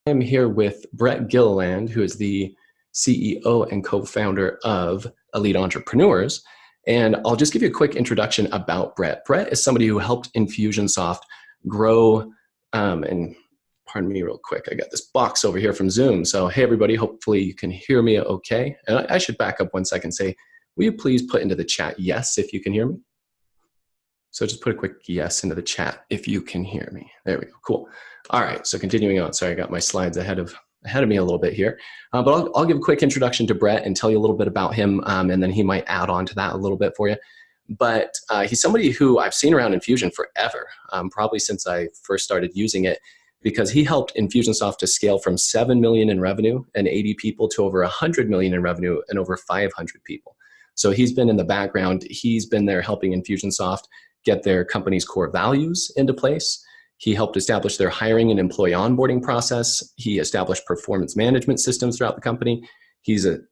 I'm here with Brett Gilliland, who is the CEO and co-founder of Elite Entrepreneurs. And I'll just give you a quick introduction about Brett. Brett is somebody who helped Infusionsoft grow, and pardon me real quick, I got this box over here from Zoom. So hey everybody, hopefully you can hear me okay. And I should back up 1 second and say, will you please put into the chat yes if you can hear me? So just put a quick yes into the chat if you can hear me. There we go, cool. All right, so continuing on. Sorry, I got my slides ahead of me a little bit here. But I'll give a quick introduction to Brett and tell you a little bit about him, and then he might add on to that a little bit for you. But he's somebody who I've seen around Infusion forever, probably since I first started using it, because he helped Infusionsoft to scale from 7 million in revenue and 80 people to over 100 million in revenue and over 500 people. So he's been in the background. He's been there helping Infusionsoft get their company's core values into place. He helped establish their hiring and employee onboarding process. He established performance management systems throughout the company. He's the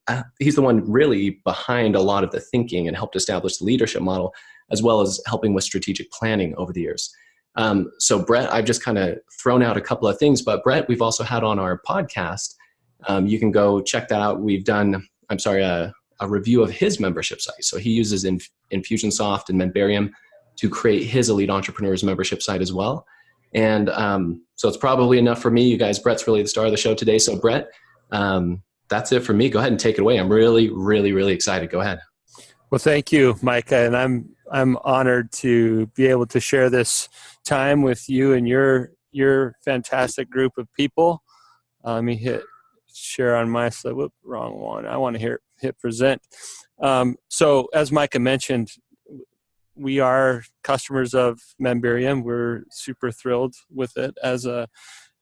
one really behind a lot of the thinking and helped establish the leadership model, as well as helping with strategic planning over the years. So Brett, I've just kind of thrown out a couple of things, but Brett, we've also had on our podcast. You can go check that out. We've done, a review of his membership site. So he uses Infusionsoft and Membarium to create his Elite Entrepreneurs membership site as well. And so it's probably enough for me. You guys, Brett's really the star of the show today. So Brett, that's it for me. Go ahead and take it away. I'm really, really, really excited. Go ahead. Well, thank you, Micah. And I'm honored to be able to share this time with you and your fantastic group of people. Let me hit share on my slide. Whoop, wrong one. I want to hit present. So as Micah mentioned, we are customers of Membarium. We're super thrilled with it as a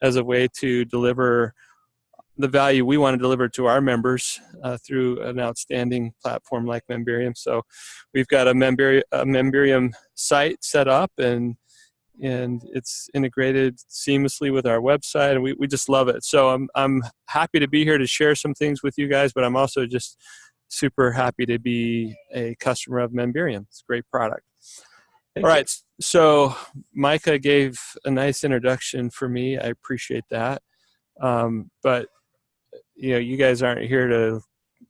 way to deliver the value we want to deliver to our members through an outstanding platform like Membarium. So we've got a Membarium site set up, and it's integrated seamlessly with our website, and we just love it. So I'm happy to be here to share some things with you guys, but I'm also just super happy to be a customer of Membarium. It's a great product. All right, so Micah gave a nice introduction for me. I appreciate that. But you guys aren't here to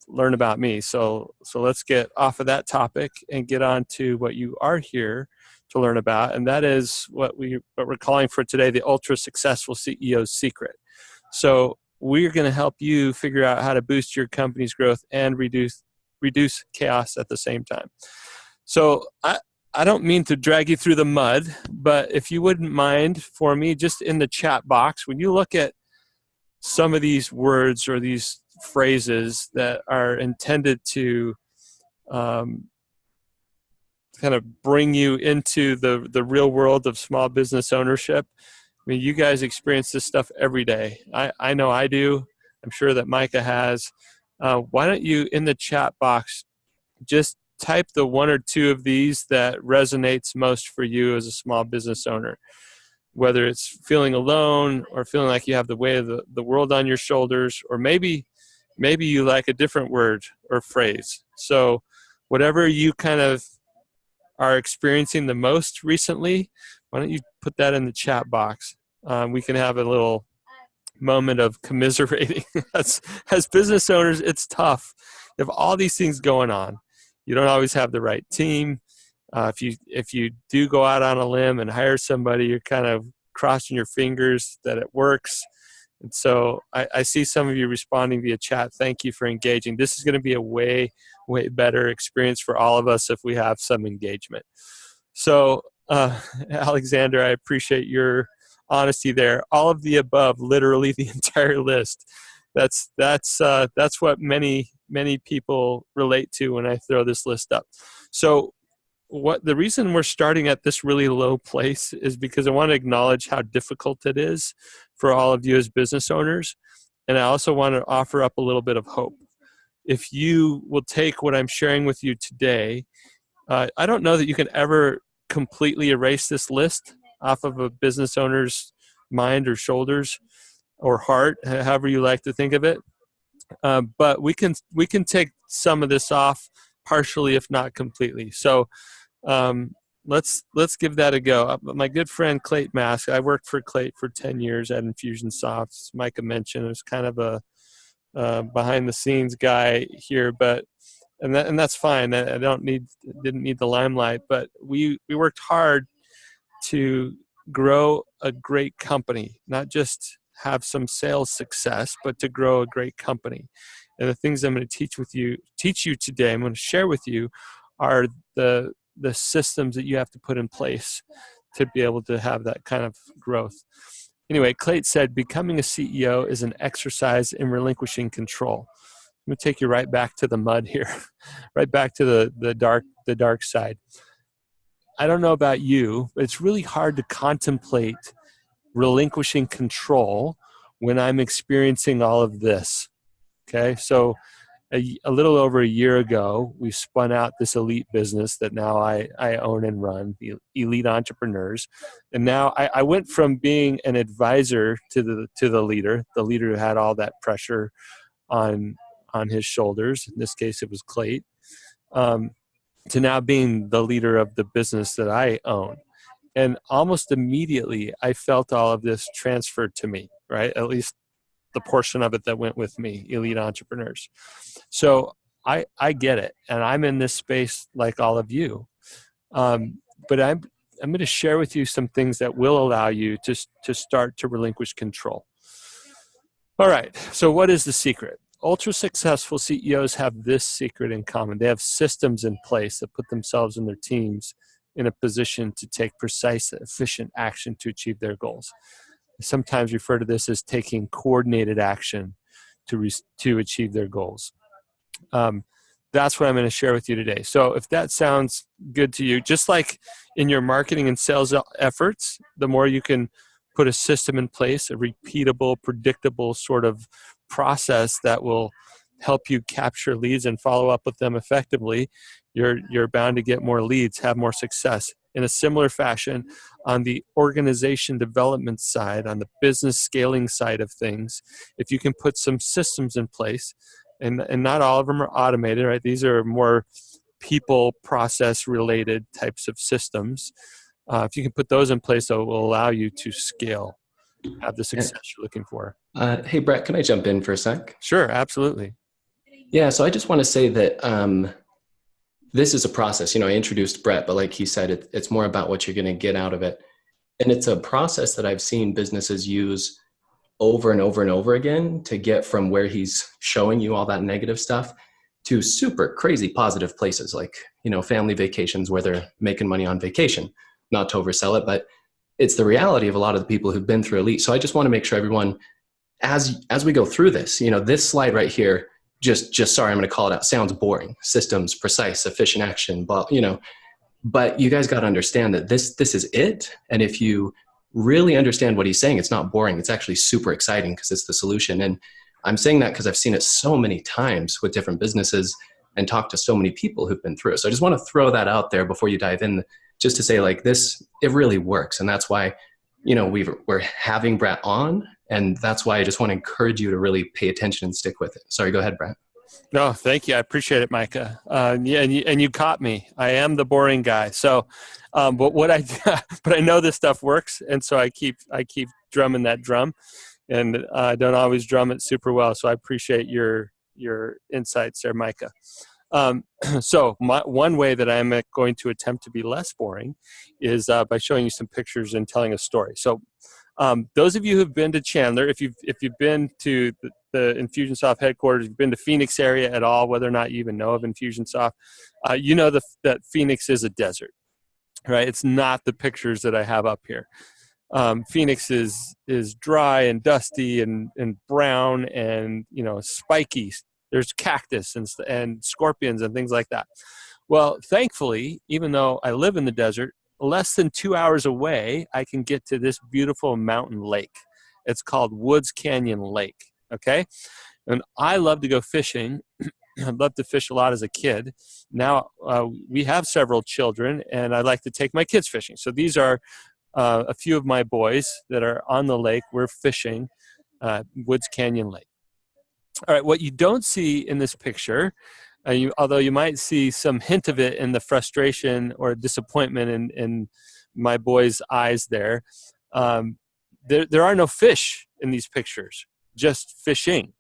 learn about me. So let's get off of that topic and get on to what you are here to learn about, and that is what we're calling for today, the ultra successful CEO's secret. So we're going to help you figure out how to boost your company's growth and reduce chaos at the same time. So I don't mean to drag you through the mud, but if you wouldn't mind for me, just in the chat box, when you look at some of these words or these phrases that are intended to kind of bring you into the real world of small business ownership. I mean, you guys experience this stuff every day. I know I do. I'm sure that Micah has. Why don't you, in the chat box, just type the one or two of these that resonates most for you as a small business owner, whether it's feeling alone or feeling like you have the weight of the world on your shoulders, or maybe you like a different word or phrase. So whatever you kind of are experiencing the most recently, why don't you put that in the chat box? We can have a little moment of commiserating. As business owners, it's tough. You have all these things going on. You don't always have the right team. If you do go out on a limb and hire somebody, you're kind of crossing your fingers that it works. And so I see some of you responding via chat. Thank you for engaging. This is going to be a way, way better experience for all of us if we have some engagement. So Alexander, I appreciate your honesty there. All of the above, literally the entire list. That's what many people relate to when I throw this list up. So the reason we're starting at this really low place is because I want to acknowledge how difficult it is for all of you as business owners. And I also want to offer up a little bit of hope. If you will take what I'm sharing with you today, I don't know that you can ever completely erase this list off of a business owner's mind or shoulders or heart, however you like to think of it. But we can take some of this off partially, if not completely. So let's give that a go. My good friend Clate Mask, I worked for Clate for 10 years at Infusionsoft. As Micah mentioned, it was kind of a behind the scenes guy here, but and that's fine. I didn't need the limelight, but we worked hard to grow a great company, not just have some sales success, but to grow a great company. And the things I'm going to teach you today, I'm going to share with you, are the systems that you have to put in place to be able to have that kind of growth. Anyway, Clate said, becoming a CEO is an exercise in relinquishing control. I'm going to take you right back to the mud here, right back to the dark side. I don't know about you, but it's really hard to contemplate relinquishing control when I'm experiencing all of this. Okay, so a little over a year ago, we spun out this elite business that now I own and run, the Elite Entrepreneurs. And now I went from being an advisor to the leader who had all that pressure on his shoulders. In this case, it was Clate, to now being the leader of the business that I own. And almost immediately, I felt all of this transferred to me, right? At least the portion of it that went with me, Elite Entrepreneurs. So I get it, and I'm in this space like all of you. But I'm going to share with you some things that will allow you to start to relinquish control. All right. So what is the secret? Ultra successful CEOs have this secret in common. They have systems in place that put themselves and their teams in a position to take precise, efficient action to achieve their goals. I sometimes refer to this as taking coordinated action to achieve their goals. That's what I'm going to share with you today. So if that sounds good to you, just like in your marketing and sales efforts, the more you can put a system in place, a repeatable, predictable sort of process that will help you capture leads and follow up with them effectively, you're bound to get more leads, have more success. In a similar fashion, on the organization development side, on the business scaling side of things, if you can put some systems in place, and not all of them are automated, right? These are more people process related types of systems. If you can put those in place, that will allow you to scale, have the success you're looking for. Hey, Brett, can I jump in for a sec? Sure, absolutely. Yeah, so I just want to say that this is a process. I introduced Brett, but like he said, it's more about what you're going to get out of it. And it's a process that I've seen businesses use over and over and over again to get from where he's showing you all that negative stuff to super crazy positive places like, family vacations where they're making money on vacation. Not to oversell it, but it's the reality of a lot of the people who've been through Elite. So I just want to make sure everyone, as we go through this, this slide right here, just sorry, I'm going to call it out, sounds boring. Systems, precise, efficient action, but you guys got to understand that this is it. And if you really understand what he's saying, it's not boring. It's actually super exciting because it's the solution. And I'm saying that because I've seen it so many times with different businesses and talked to so many people who've been through it. So I just want to throw that out there before you dive in, just to say like this, it really works. And that's why, we're having Brett on. And that's why I just want to encourage you to really pay attention and stick with it. Sorry, go ahead, Brett. No, thank you. I appreciate it, Micah. Yeah, and you caught me. I am the boring guy. So, but I know this stuff works, and so I keep drumming that drum, and I don't always drum it super well. So I appreciate your insights there, Micah. So one way that I'm going to attempt to be less boring is by showing you some pictures and telling a story. So those of you who've been to Chandler, if you've been to the Infusionsoft headquarters, you've been to Phoenix area at all, whether or not you even know of Infusionsoft, you know that Phoenix is a desert, right? It's not the pictures that I have up here. Phoenix is dry and dusty and brown and spiky. There's cactus and scorpions and things like that. Well, thankfully, even though I live in the desert, less than 2 hours away, I can get to this beautiful mountain lake. It's called Woods Canyon Lake, okay? And I love to go fishing. I loved to fish a lot as a kid. Now we have several children, and I like to take my kids fishing. So these are a few of my boys that are on the lake. We're fishing Woods Canyon Lake. All right, what you don't see in this picture Although you might see some hint of it in the frustration or disappointment in my boy's eyes there, there are no fish in these pictures, just fishing.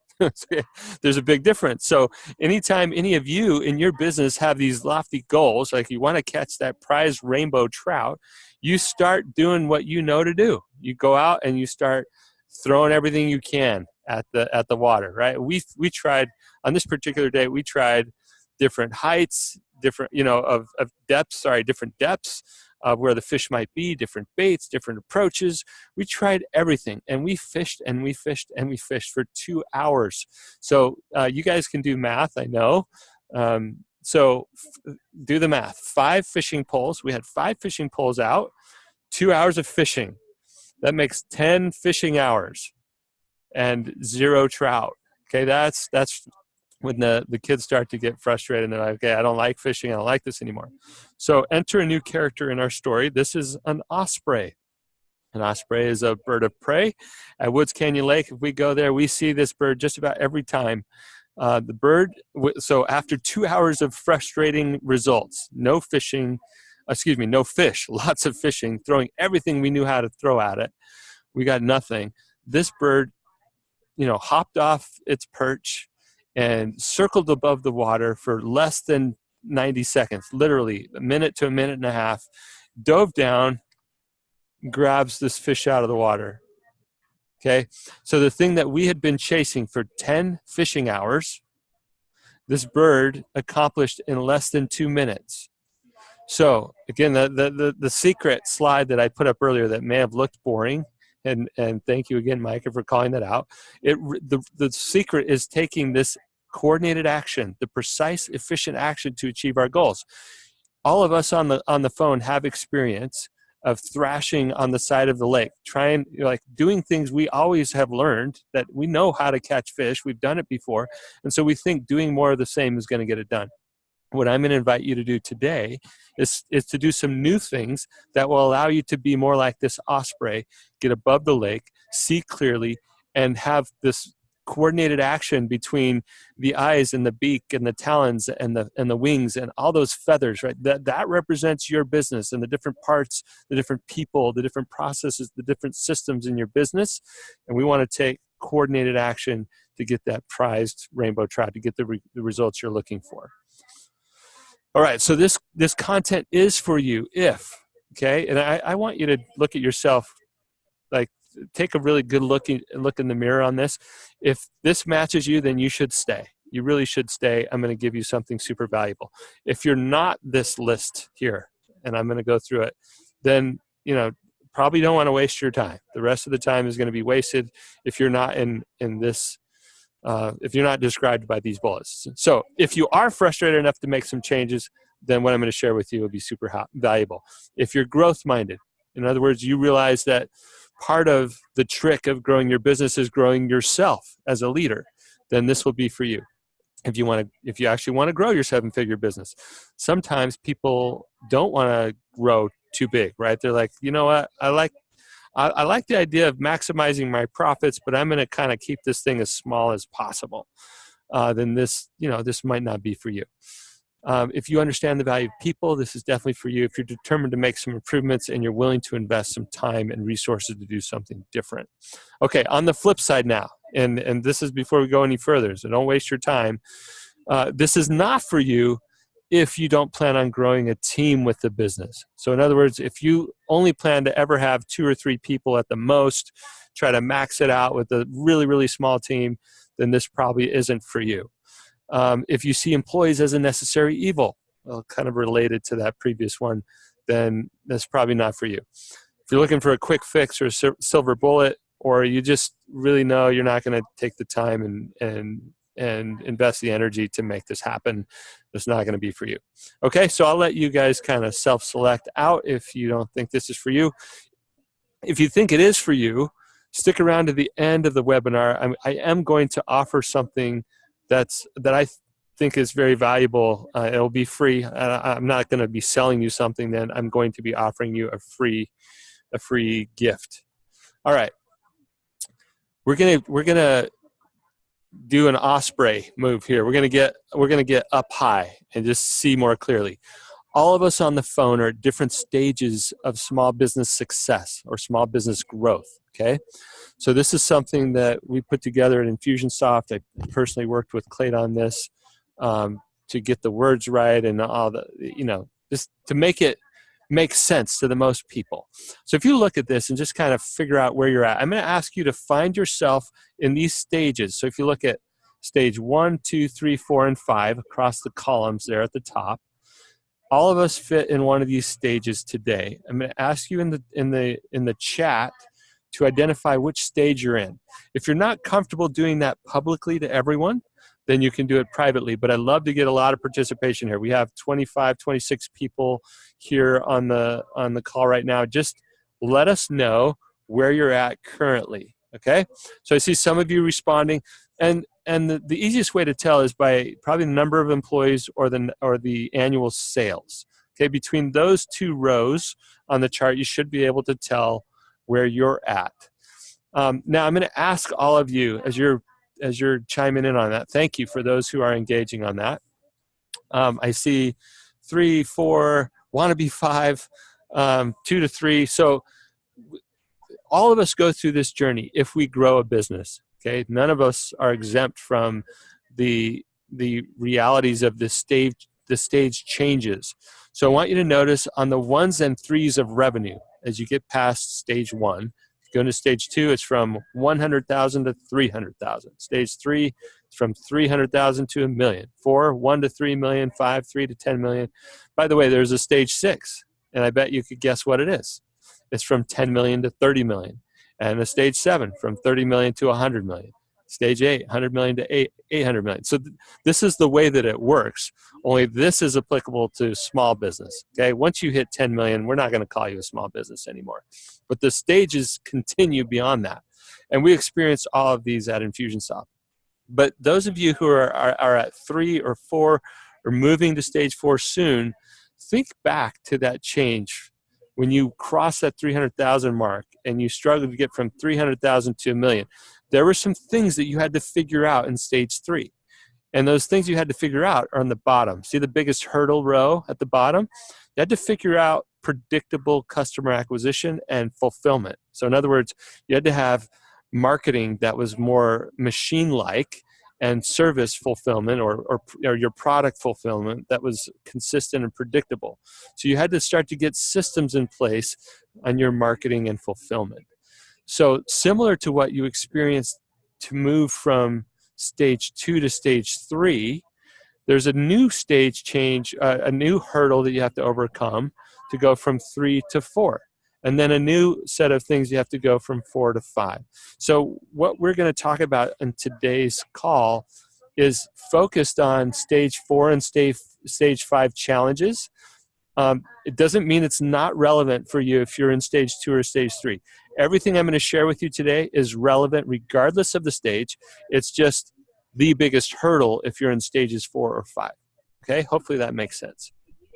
There's a big difference. So anytime any of you in your business have these lofty goals, like you want to catch that prized rainbow trout, you start doing what you know to do. You go out and you start throwing everything you can at the water, right? We tried on this particular day, we tried different heights, different, of depths, different depths of where the fish might be, different baits, different approaches. We tried everything, and we fished and we fished and we fished for 2 hours. So you guys can do math, I know. So do the math. 5 fishing poles. We had 5 fishing poles out, 2 hours of fishing. That makes 10 fishing hours and 0 trout. Okay, that's when the kids start to get frustrated and they're like, okay, I don't like fishing. I don't like this anymore. So enter a new character in our story. This is an osprey. An osprey is a bird of prey. At Woods Canyon Lake, if we go there, we see this bird just about every time. The bird, so after 2 hours of frustrating results, no fish, lots of fishing, throwing everything we knew how to throw at it, we got nothing. This bird, hopped off its perch and circled above the water for less than 90 seconds, literally a minute to a minute and a half, dove down, grabs this fish out of the water. Okay, so the thing that we had been chasing for 10 fishing hours, this bird accomplished in less than 2 minutes. So again, the secret slide that I put up earlier that may have looked boring, and thank you again, Micah, for calling that out. The secret is taking this coordinated action, the precise, efficient action to achieve our goals. All of us on the phone have experience of thrashing on the side of the lake, doing things we always have learned, that we know how to catch fish. We've done it before. And so we think doing more of the same is going to get it done. What I'm going to invite you to do today is to do some new things that will allow you to be more like this osprey, get above the lake, see clearly, and have this coordinated action between the eyes and the beak and the talons and the wings and all those feathers, right? That represents your business and the different parts, the different people, the different processes, the different systems in your business. And we want to take coordinated action to get that prized rainbow trout, to get the results you're looking for. All right, so this content is for you okay? And I want you to look at yourself, like take a really good look in the mirror on this. If this matches you, then you should stay. You really should stay. I'm going to give you something super valuable. If you're not this list here, and I'm going to go through it, then, probably don't want to waste your time. The rest of the time is going to be wasted if you're not in this if you're not described by these bullets. So if you are frustrated enough to make some changes, then what I'm going to share with you will be super valuable. If you're growth-minded, in other words, you realize that part of the trick of growing your business is growing yourself as a leader, then this will be for you. If you actually want to grow your 7-figure business, sometimes people don't want to grow too big, right? They're like, you know what, I like the idea of maximizing my profits, but I'm going to kind of keep this thing as small as possible. Then this might not be for you. If you understand the value of people, this is definitely for you. If you're determined to make some improvements and you're willing to invest some time and resources to do something different. Okay, on the flip side now, and this is before we go any further, so don't waste your time. This is not for you if you don't plan on growing a team with the business. So in other words, if you only plan to ever have 2 or 3 people at the most, try to max it out with a really, really small team, then this probably isn't for you. If you see employees as a necessary evil, well, kind of related to that previous one, then that's probably not for you. If you're looking for a quick fix or a silver bullet, or you just really know you're not going to take the time and invest the energy to make this happen, it's not going to be for you. Okay, so I'll let you guys kind of self-select out if you don't think this is for you. If you think it is for you, stick around to the end of the webinar. I am going to offer something that I think is very valuable. It'll be free. I'm not going to be selling you something. Then I'm going to be offering you a free gift. All right, we're gonna do an osprey move here. We're going to get up high and just see more clearly. All of us on the phone are at different stages of small business success or small business growth, okay? So this is something that we put together at Infusionsoft. I personally worked with Clate on this to get the words right and all the, just to make it make sense to the most people. So if you look at this and just kind of figure out where you're at, I'm going to ask you to find yourself in these stages. So if you look at stage 1, 2, 3, 4, and 5 across the columns there at the top, all of us fit in one of these stages today. I'm going to ask you in the chat to identify which stage you're in. If you're not comfortable doing that publicly to everyone, then you can do it privately. But I'd love to get a lot of participation here. We have 25, 26 people here on the call right now. Just let us know where you're at currently, okay? So I see some of you responding. And the easiest way to tell is by probably the number of employees or the annual sales. Okay, between those two rows on the chart, you should be able to tell where you're at. Now I'm going to ask all of you as you're chiming in on that. Thank you for those who are engaging on that. I see 3, 4, want to be 5, 2 to 3. So all of us go through this journey if we grow a business. Okay, none of us are exempt from the realities of the stage changes. So I want you to notice on the 1s and 3s of revenue as you get past stage 1. Go into stage 2, it's from 100,000 to 300,000. Stage 3, it's from 300,000 to 1 million. 4, 1 to 3 million. 5, 3 to 10 million. By the way, there's a stage 6, and I bet you could guess what it is. It's from 10 million to 30 million. And a stage 7, from 30 million to 100 million. Stage 8, 100 million to 800 million. So this is the way that it works. Only this is applicable to small business. Okay, once you hit 10 million, we're not going to call you a small business anymore. But the stages continue beyond that. And we experience all of these at Infusionsoft. But those of you who are at 3 or 4 or moving to stage 4 soon, think back to that change when you cross that 300,000 mark and you struggled to get from 300,000 to 1 million. There were some things that you had to figure out in stage 3. And those things you had to figure out are on the bottom. See the biggest hurdle row at the bottom? You had to figure out predictable customer acquisition and fulfillment. So in other words, you had to have marketing that was more machine-like and service fulfillment or your product fulfillment that was consistent and predictable. So you had to start to get systems in place on your marketing and fulfillment. So similar to what you experienced to move from stage 2 to stage 3, there's a new stage change, a new hurdle that you have to overcome to go from 3 to 4. And then a new set of things you have to go from 4 to 5. So what we're going to talk about in today's call is focused on stage 4 and stage 5 challenges. It doesn't mean it's not relevant for you if you're in stage 2 or stage 3. Everything I'm going to share with you today is relevant regardless of the stage. It's just the biggest hurdle if you're in stages 4 or 5. Okay, hopefully that makes sense.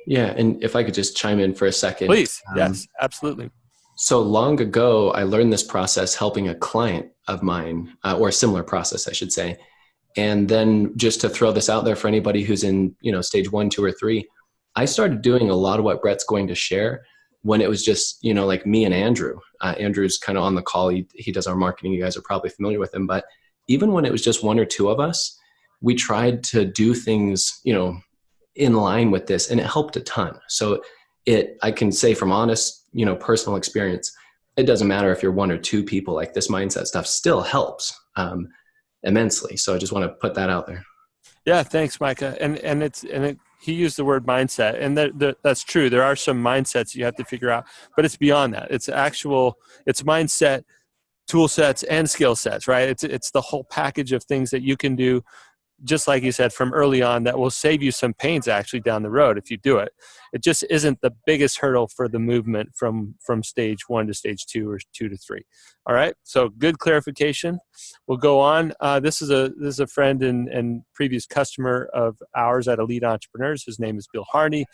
Yeah, and if I could just chime in for a second. Please, yes, absolutely. So long ago, I learned this process helping a client of mine, or a similar process, I should say. And then just to throw this out there for anybody who's in, stage 1, 2, or 3, I started doing a lot of what Brett's going to share when it was just, like me and Andrew. Andrew's kind of on the call. He does our marketing. You guys are probably familiar with him. But even when it was just 1 or 2 of us, we tried to do things, in line with this, and it helped a ton. So I can say from honest, personal experience, it doesn't matter if you're 1 or 2 people, like this mindset stuff still helps immensely. So I just want to put that out there. Yeah, thanks, Micah. He used the word mindset, and that's true. There are some mindsets you have to figure out, but it's beyond that. It's mindset, tool sets, and skill sets, right? It's the whole package of things that you can do, just like you said, from early on, that will save you some pains actually down the road if you do it. It just isn't the biggest hurdle for the movement from stage 1 to stage 2 or 2 to 3. All right, so good clarification. We'll go on. This is a friend and previous customer of ours at Elite Entrepreneurs. His name is Bill Harney.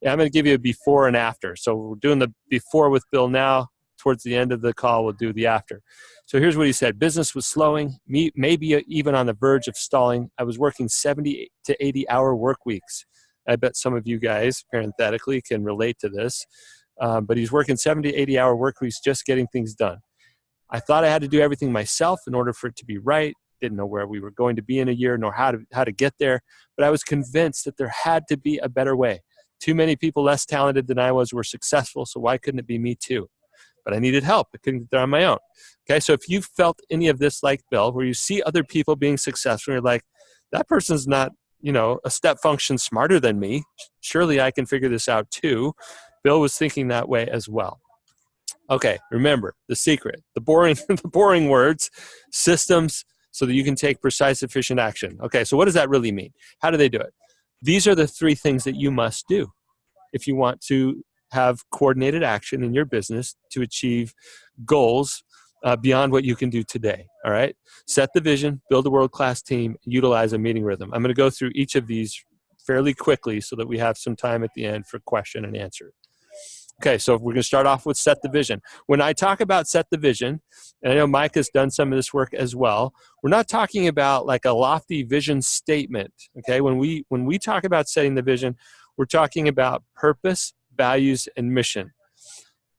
Yeah, I'm going to give you a before and after. So we're doing the before with Bill now, towards the end of the call, we'll do the after. So here's what he said. Business was slowing, maybe even on the verge of stalling. I was working 70 to 80 hour work weeks. I bet some of you guys, parenthetically, can relate to this. But he's working 70 to 80 hour work weeks just getting things done. I thought I had to do everything myself in order for it to be right. Didn't know where we were going to be in a year, nor how to get there. But I was convinced that there had to be a better way. Too many people less talented than I was were successful, so why couldn't it be me too? But I needed help. I couldn't get there on my own. Okay, so if you've felt any of this like Bill, where you see other people being successful, you're like, that person's not, a step function smarter than me. Surely I can figure this out too. Bill was thinking that way as well. Okay, remember the secret, the boring words, systems, so that you can take precise, efficient action. Okay, so what does that really mean? How do they do it? These are the 3 things that you must do if you want to have coordinated action in your business to achieve goals beyond what you can do today, all right? Set the vision, build a world-class team, utilize a meeting rhythm. I'm going to go through each of these fairly quickly so that we have some time at the end for question and answer. Okay, so we're going to start off with set the vision. When I talk about set the vision, and I know Mike has done some of this work as well, we're not talking about like a lofty vision statement, okay? When we talk about setting the vision, we're talking about purpose, values, and mission.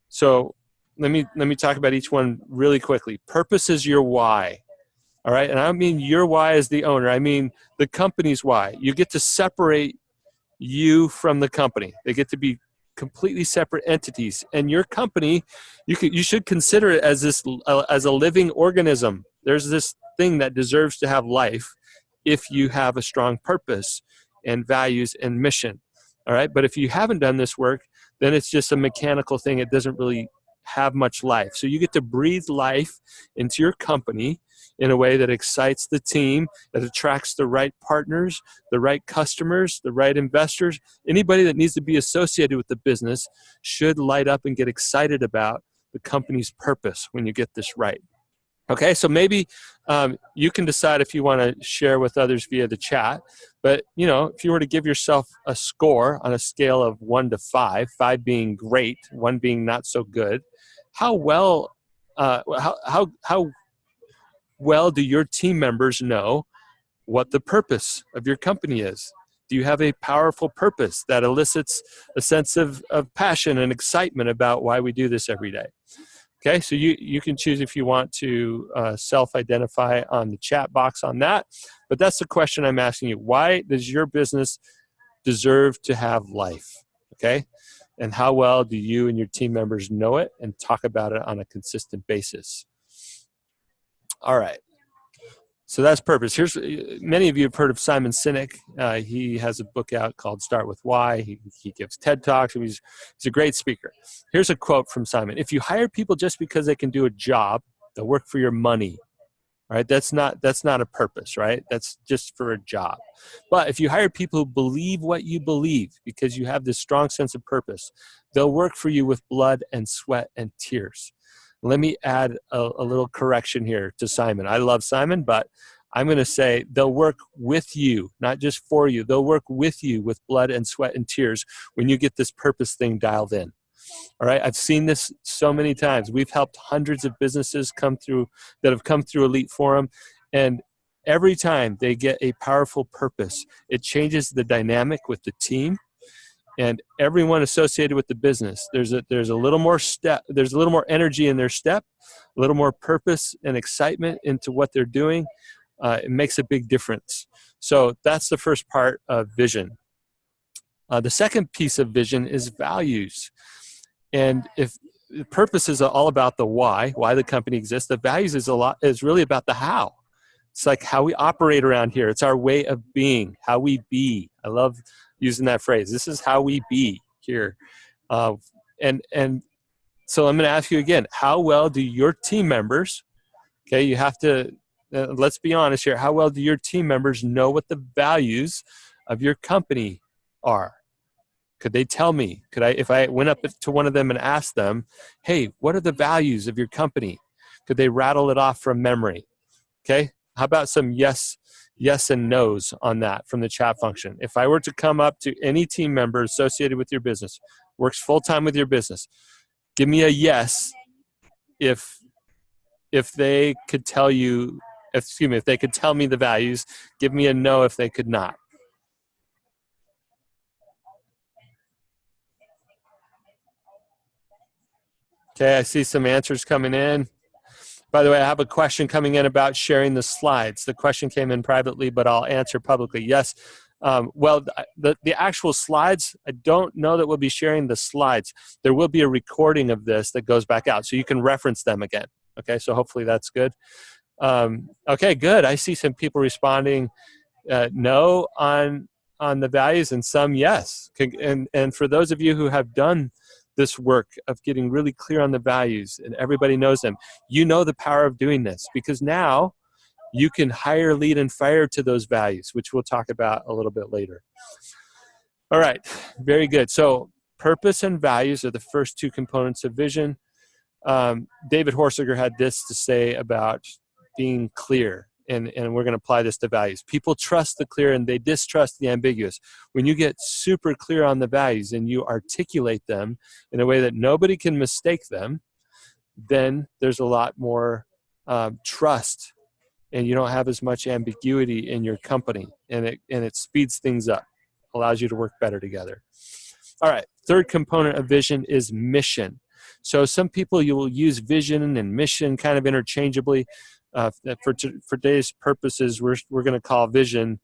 So let me talk about each one really quickly. Purpose is your why, all right? And I don't mean your why as the owner. I mean the company's why. You get to separate you from the company. They get to be completely separate entities, and your company, you should consider it as a living organism. There's this thing that deserves to have life if you have a strong purpose and values and mission. All right, but if you haven't done this work, then it's just a mechanical thing. It doesn't really have much life. So you get to breathe life into your company in a way that excites the team, that attracts the right partners, the right customers, the right investors. Anybody that needs to be associated with the business should light up and get excited about the company's purpose when you get this right. Okay, so maybe you can decide if you want to share with others via the chat. But, if you were to give yourself a score on a scale of 1 to 5, 5 being great, 1 being not so good, how well do your team members know what the purpose of your company is? Do you have a powerful purpose that elicits a sense of passion and excitement about why we do this every day? Okay, so you can choose if you want to self-identify on the chat box on that. But that's the question I'm asking you. Why does your business deserve to have life? Okay, and how well do you and your team members know it and talk about it on a consistent basis? All right. So that's purpose. Many of you have heard of Simon Sinek. He has a book out called Start With Why. He gives TED Talks. He's a great speaker. Here's a quote from Simon. If you hire people just because they can do a job, they'll work for your money. All right? That's not a purpose, right? That's just for a job. But if you hire people who believe what you believe because you have this strong sense of purpose, they'll work for you with blood and sweat and tears. Let me add a little correction here to Simon. I love Simon, but I'm going to say they'll work with you, not just for you. They'll work with you with blood and sweat and tears when you get this purpose thing dialed in. All right, I've seen this so many times. We've helped hundreds of businesses that have come through Elite Forum, and every time they get a powerful purpose, it changes the dynamic with the team. And everyone associated with the business, there's a little more energy in their step, a little more purpose and excitement into what they're doing. It makes a big difference. So that's the first part of vision. The second piece of vision is values. And if the purpose is all about the why the company exists, the values is really about the how. It's like how we operate around here. It's our way of being, how we be. I love using that phrase. This is how we be here. And so I'm going to ask you again, how well do your team members, okay, you have to, let's be honest here, how well do your team members know what the values of your company are? Could they tell me? If I went up to one of them and asked them, hey, what are the values of your company? Could they rattle it off from memory? Okay. How about some yes and no's on that from the chat function? If I were to come up to any team member associated with your business, works full-time with your business, give me a yes if they could tell you, excuse me, if they could tell me the values. Give me a no if they could not. Okay, I see some answers coming in. By the way, I have a question coming in about sharing the slides. The question came in privately, but I'll answer publicly. Yes. Well, the actual slides, I don't know that we'll be sharing the slides. There will be a recording of this that goes back out, so you can reference them again. Okay, so hopefully that's good. Okay, good. I see some people responding no on the values, and some yes. And for those of you who have done this work of getting really clear on the values and everybody knows them, you know the power of doing this, because now you can hire, lead, and fire to those values, which we'll talk about a little bit later. All right, very good. So purpose and values are the first two components of vision. David Horsiger had this to say about being clear, and we're going to apply this to values. People trust the clear and they distrust the ambiguous. When you get super clear on the values and you articulate them in a way that nobody can mistake them, then there's a lot more trust, and you don't have as much ambiguity in your company, and it speeds things up, allows you to work better together. All right, third component of vision is mission. So some people, you will use vision and mission kind of interchangeably. For today's purposes, we're going to call vision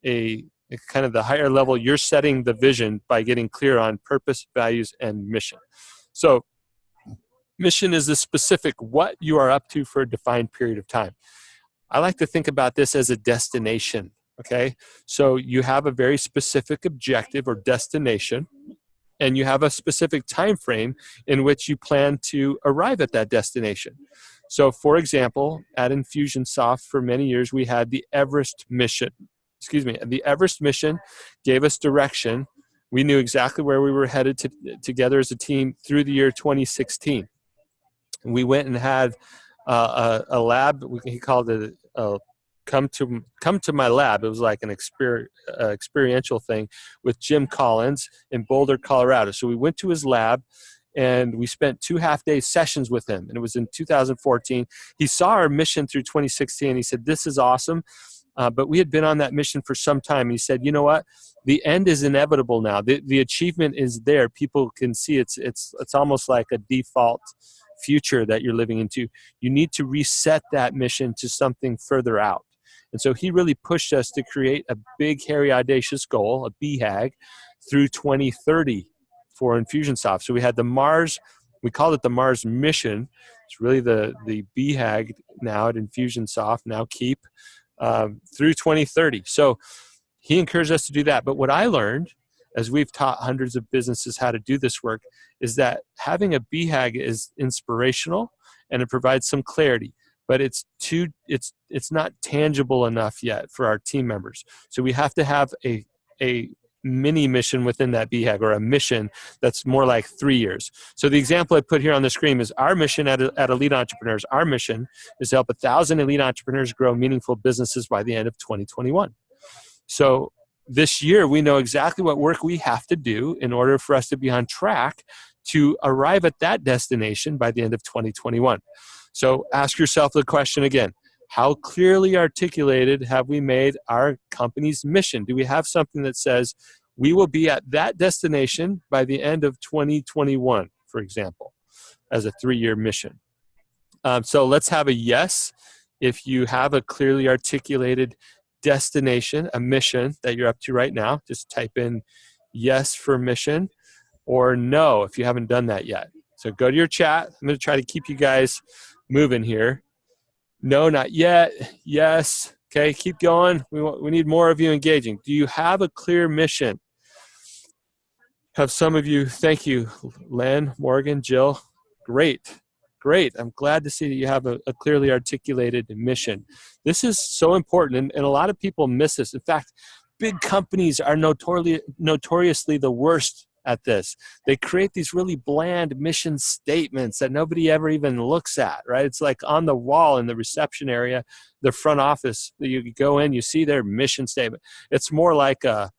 a kind of the higher level. You're setting the vision by getting clear on purpose, values, and mission. So mission is the specific what you are up to for a defined period of time. I like to think about this as a destination, okay? So you have a very specific objective or destination, and you have a specific time frame in which you plan to arrive at that destination. So, for example, at Infusionsoft for many years, we had the Everest mission. The Everest mission gave us direction. We knew exactly where we were headed together as a team through the year 2016. And we went and had a lab. He called it come to my lab. It was like an experiential thing with Jim Collins in Boulder, Colorado. So we went to his lab, and we spent 2 half-day sessions with him. And it was in 2014. He saw our mission through 2016. He said, "This is awesome." But we had been on that mission for some time. He said, "You know what? The end is inevitable now. The achievement is there. People can see it's almost like a default future that you're living into. You need to reset that mission to something further out." And so he really pushed us to create a big, hairy, audacious goal, a BHAG, through 2030 for Infusionsoft. So we had the Mars, we called it the Mars mission. It's really the BHAG now at Infusionsoft, now Keep, through 2030. So he encouraged us to do that. But what I learned, as we've taught hundreds of businesses how to do this work, is that having a BHAG is inspirational and it provides some clarity, but it's not tangible enough yet for our team members. So we have to have a mini mission within that BHAG, or a mission that's more like 3 years. So the example I put here on the screen is our mission at Elite Entrepreneurs. Our mission is to help 1,000 elite entrepreneurs grow meaningful businesses by the end of 2021. So this year, we know exactly what work we have to do in order for us to be on track to arrive at that destination by the end of 2021. So ask yourself the question again: how clearly articulated have we made our company's mission? Do we have something that says we will be at that destination by the end of 2021, for example, as a 3-year mission? So let's have a yes if you have a clearly articulated destination, a mission that you're up to right now. Just type in yes for mission, or no if you haven't done that yet. So go to your chat. I'm going to try to keep you guys moving here. No, not yet. Yes. Okay, keep going. We need more of you engaging. Do you have a clear mission? Have some of you, thank you, Len, Morgan, Jill. Great. I'm glad to see that you have a clearly articulated mission. This is so important, and a lot of people miss this. In fact, big companies are notoriously the worst at this. They create these really bland mission statements that nobody ever even looks at, right? It's like on the wall in the reception area, the front office. You go in, you see their mission statement. It's more like kind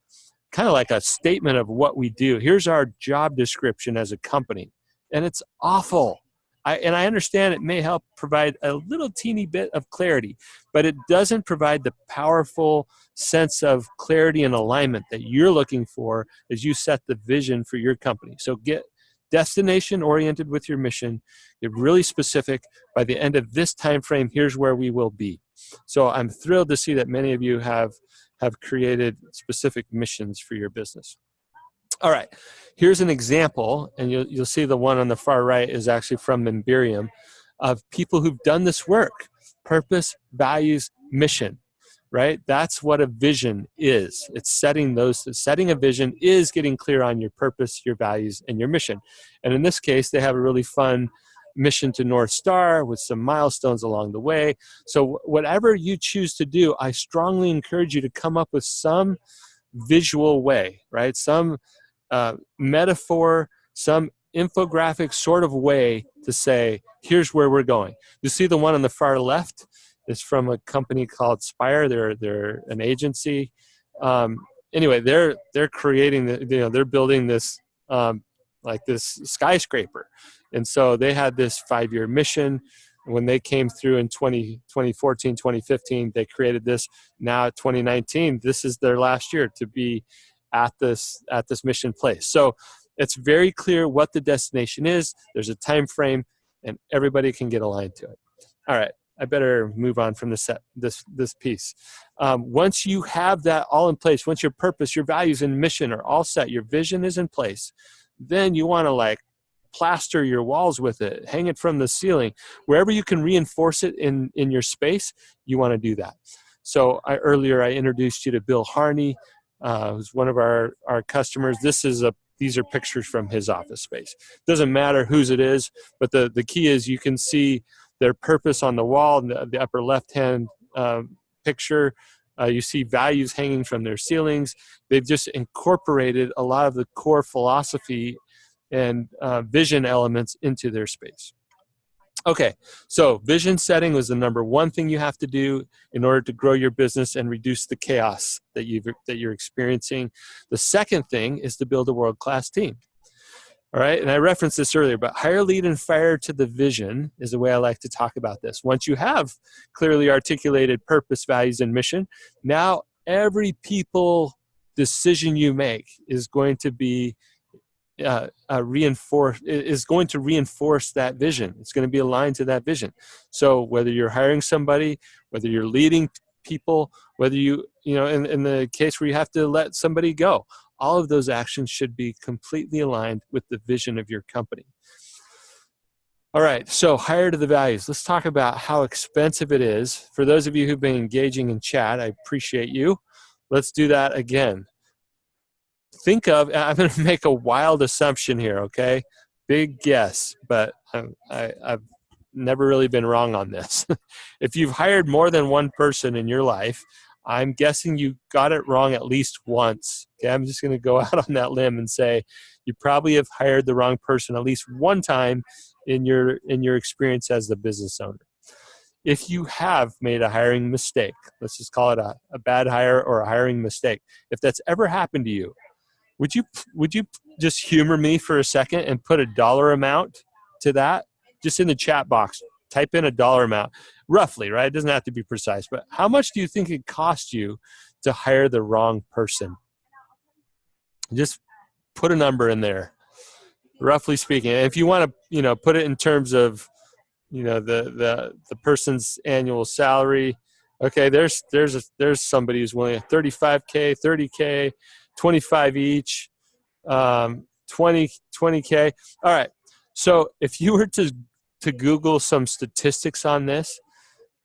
of like a statement of what we do. Here's our job description as a company. And it's awful. I understand it may help provide a little teeny bit of clarity, but it doesn't provide the powerful sense of clarity and alignment that you're looking for as you set the vision for your company. So get destination oriented with your mission. Get really specific. By the end of this time frame, here's where we will be. So I'm thrilled to see that many of you have created specific missions for your business. All right, here's an example, and you'll see the one on the far right is actually from Memberium, of people who've done this work. Purpose, values, mission, right? That's what a vision is. It's setting a vision is getting clear on your purpose, your values, and your mission. And in this case, they have a really fun mission to North Star with some milestones along the way. So whatever you choose to do, I strongly encourage you to come up with some visual way, right? Some metaphor, some infographic sort of way to say, here's where we're going. You see the one on the far left is from a company called Spire. They're an agency. Anyway, they're creating they're building this like this skyscraper, and so they had this 5-year mission. When they came through in 2014, 2015, they created this. Now 2019, this is their last year to be at this mission place. So it's very clear what the destination is. There's a time frame, and everybody can get aligned to it. All right, I better move on from this piece. Once you have that all in place, once your purpose, your values, and mission are all set, your vision is in place, then you want to plaster your walls with it, hang it from the ceiling. Wherever you can reinforce it in your space, you want to do that. So earlier I introduced you to Bill Harney, who's one of our customers. These are pictures from his office space. Doesn't matter whose it is, but the key is you can see their purpose on the wall in the upper left-hand picture. You see values hanging from their ceilings. They've just incorporated a lot of the core philosophy and vision elements into their space. Okay, so vision setting was the number one thing you have to do in order to grow your business and reduce the chaos that you're experiencing. The second thing is to build a world-class team. All right, and I referenced this earlier, but hire, lead, and fire to the vision is the way I like to talk about this. Once you have clearly articulated purpose, values, and mission, now every decision you make is going to be reinforce that vision. It's going to be aligned to that vision. So whether you're hiring somebody, whether you're leading people, whether in the case where you have to let somebody go, all of those actions should be completely aligned with the vision of your company. All right, so hire to the values. Let's talk about how expensive it is. For those of you who've been engaging in chat, I appreciate you. Let's do that again. I'm going to make a wild assumption here, okay? Big guess, but I've never really been wrong on this. If you've hired more than one person in your life, I'm guessing you got it wrong at least once. Okay, I'm just going to go out on that limb and say you probably have hired the wrong person at least one time in your experience as the business owner. If you have made a hiring mistake, let's just call it a bad hire or a hiring mistake. If that's ever happened to you, would you just humor me for a second and put a dollar amount to that? Just in the chat box, type in a dollar amount, roughly, right? It doesn't have to be precise, but how much do you think it cost you to hire the wrong person? Just put a number in there, roughly speaking. And if you want to, put it in terms of, the person's annual salary. Okay, there's somebody who's willing at $35K, $30K, 25 each, 20K. All right. So if you were to Google some statistics on this,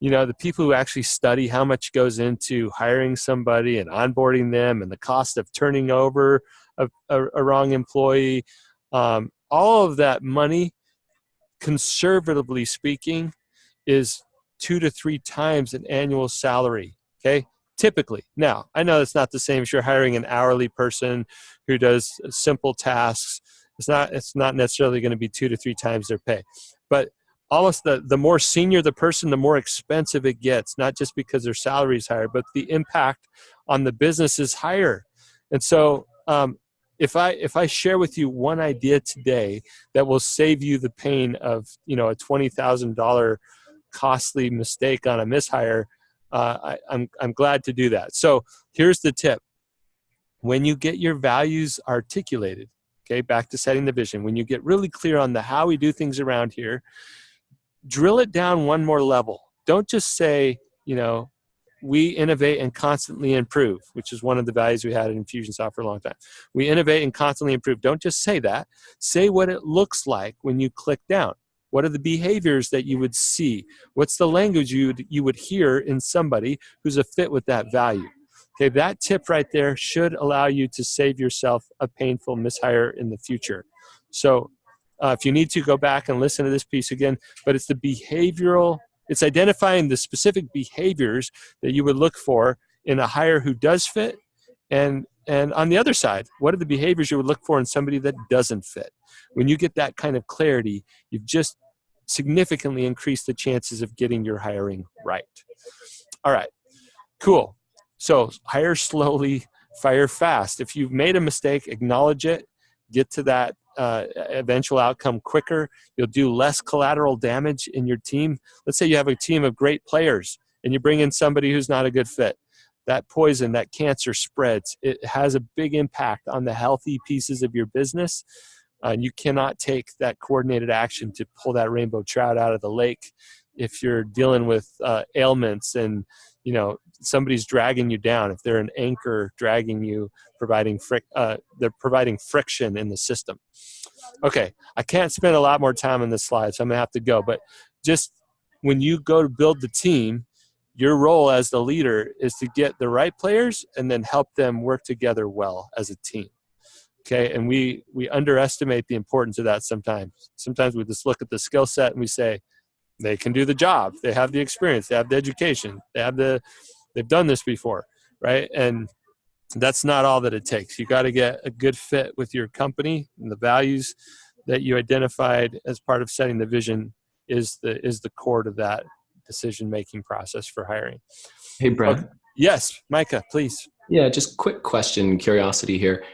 the people who actually study how much goes into hiring somebody and onboarding them and the cost of turning over a wrong employee, all of that money, conservatively speaking, is 2 to 3 times an annual salary. Okay. Typically. Now, I know it's not the same if you're hiring an hourly person who does simple tasks. It's not necessarily going to be 2 to 3 times their pay. But almost the more senior the person, the more expensive it gets, not just because their salary is higher, but the impact on the business is higher. And so if I share with you one idea today that will save you the pain of, a $20,000 costly mistake on a mishire, I'm glad to do that. So here's the tip. When you get your values articulated, okay, back to setting the vision, when you get really clear on the how we do things around here, drill it down one more level. Don't just say, we innovate and constantly improve, which is one of the values we had in Infusionsoft for a long time. We innovate and constantly improve. Don't just say that. Say what it looks like when you click down. What are the behaviors that you would see? What's the language you would hear in somebody who's a fit with that value? Okay, that tip right there should allow you to save yourself a painful mishire in the future. So if you need to, go back and listen to this piece again, but it's the behavioral, it's identifying the specific behaviors that you would look for in a hire who does fit, and on the other side, what are the behaviors you would look for in somebody that doesn't fit? When you get that kind of clarity, you've just significantly increased the chances of getting your hiring right. All right, cool. So hire slowly, fire fast. If you've made a mistake, acknowledge it, get to that eventual outcome quicker. You'll do less collateral damage in your team. Let's say you have a team of great players and you bring in somebody who's not a good fit. That poison, that cancer spreads. It has a big impact on the healthy pieces of your business. You cannot take that coordinated action to pull that rainbow trout out of the lake if you're dealing with ailments and somebody's dragging you down. If they're an anchor dragging you, they're providing friction in the system. Okay, I can't spend a lot more time on this slide, so I'm gonna have to go. But just when you go to build the team, your role as the leader is to get the right players and then help them work together well as a team. Okay, and we underestimate the importance of that sometimes. Sometimes we just look at the skill set and we say, they can do the job, they have the experience, they have the education, they've done this before, right? And that's not all that it takes. You got to get a good fit with your company, and the values that you identified as part of setting the vision is the core to that decision-making process for hiring. Hey, Brad. Okay. Yes, Micah, please. Yeah, just quick question, curiosity here.